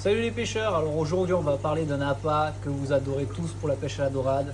Salut les pêcheurs, alors aujourd'hui on va parler d'un appât que vous adorez tous pour la pêche à la dorade.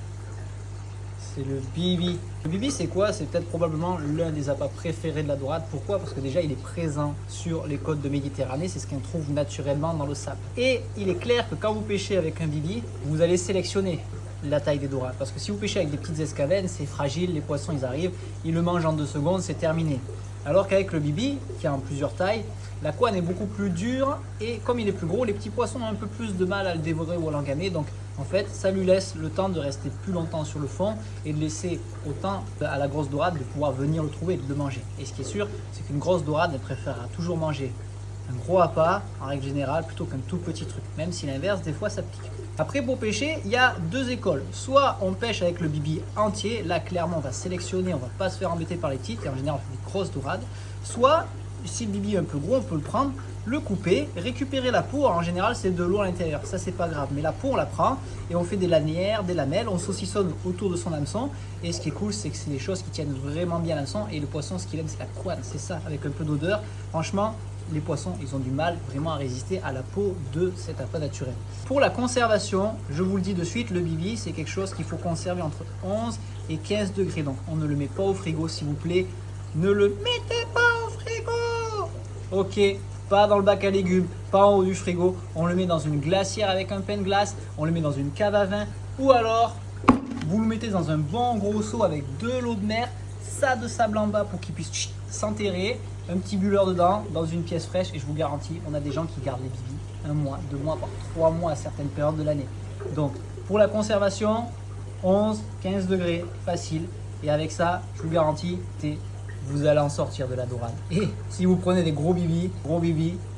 C'est le bibi. Le bibi c'est quoi? C'est peut-être probablement l'un des appâts préférés de la dorade. Pourquoi? Parce que déjà il est présent sur les côtes de Méditerranée, c'est ce qu'on trouve naturellement dans le sable. Et il est clair que quand vous pêchez avec un bibi, vous allez sélectionner la taille des dorades. Parce que si vous pêchez avec des petites escavènes, c'est fragile, les poissons ils arrivent, ils le mangent en 2 secondes, c'est terminé. Alors qu'avec le bibi, qui est en plusieurs tailles, la couenne est beaucoup plus dure et comme il est plus gros, les petits poissons ont un peu plus de mal à le dévorer ou à l'engamer. Donc en fait, ça lui laisse le temps de rester plus longtemps sur le fond et de laisser autant à la grosse dorade de pouvoir venir le trouver et de le manger. Et ce qui est sûr, c'est qu'une grosse dorade, elle préférera toujours manger un gros appât en règle générale plutôt qu'un tout petit truc, même si l'inverse des fois ça pique. Après pour pêcher, il y a 2 écoles. Soit on pêche avec le bibi entier, là clairement on va sélectionner, on va pas se faire embêter par les titres et en général on fait des grosses dorades. Soit si le bibi est un peu gros, on peut le prendre, le couper, récupérer la peau. En général c'est de l'eau à l'intérieur, ça c'est pas grave, mais la peau on la prend et on fait des lanières, des lamelles, on saucissonne autour de son hameçon. Et ce qui est cool, c'est que c'est des choses qui tiennent vraiment bien l'hameçon et le poisson ce qu'il aime c'est la couenne, c'est ça, avec un peu d'odeur. Franchement, les poissons, ils ont du mal vraiment à résister à la peau de cet appât naturel. Pour la conservation, je vous le dis de suite, le bibi, c'est quelque chose qu'il faut conserver entre 11 et 15 degrés. Donc, on ne le met pas au frigo, s'il vous plaît. Ne le mettez pas au frigo. Ok, pas dans le bac à légumes, pas en haut du frigo. On le met dans une glacière avec un pain de glace. On le met dans une cave à vin. Ou alors, vous le mettez dans un bon gros seau avec de l'eau de mer, ça de sable en bas pour qu'il puisse s'enterrer, un petit bulleur dedans, dans une pièce fraîche. Et je vous garantis, on a des gens qui gardent les bibis 1 mois, 2 mois, voire 3 mois à certaines périodes de l'année. Donc pour la conservation, 11, 15 degrés, facile. Et avec ça, je vous garantis, vous allez en sortir de la dorade. Et si vous prenez des gros bibis,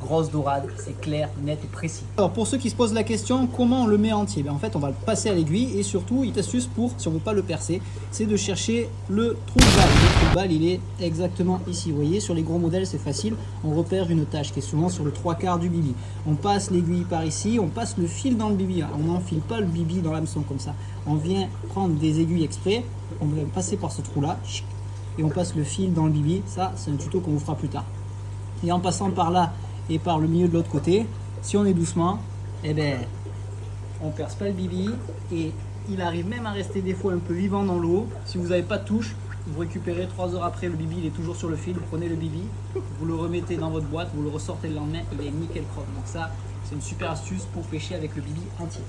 grosse dorade, c'est clair, net et précis. Alors pour ceux qui se posent la question, comment on le met entier? En fait, on va le passer à l'aiguille et surtout, une astuce pour, si on ne veut pas le percer, c'est de chercher le trou de balle. Le trou de balle, il est exactement ici. Vous voyez, sur les gros modèles, c'est facile. On repère une tache qui est souvent sur le 3/4 du bibi. On passe l'aiguille par ici, on passe le fil dans le bibi. On n'enfile pas le bibi dans l'hameçon comme ça. On vient prendre des aiguilles exprès, on va passer par ce trou-là. Et on passe le fil dans le bibi. Ça, c'est un tuto qu'on vous fera plus tard. Et en passant par là et par le milieu de l'autre côté, si on est doucement, eh ben, on perce pas le bibi et il arrive même à rester des fois un peu vivant dans l'eau. Si vous n'avez pas de touche, vous récupérez 3 heures après, le bibi il est toujours sur le fil. Vous prenez le bibi, vous le remettez dans votre boîte, vous le ressortez le lendemain, il est nickel propre. Donc ça, c'est une super astuce pour pêcher avec le bibi entier.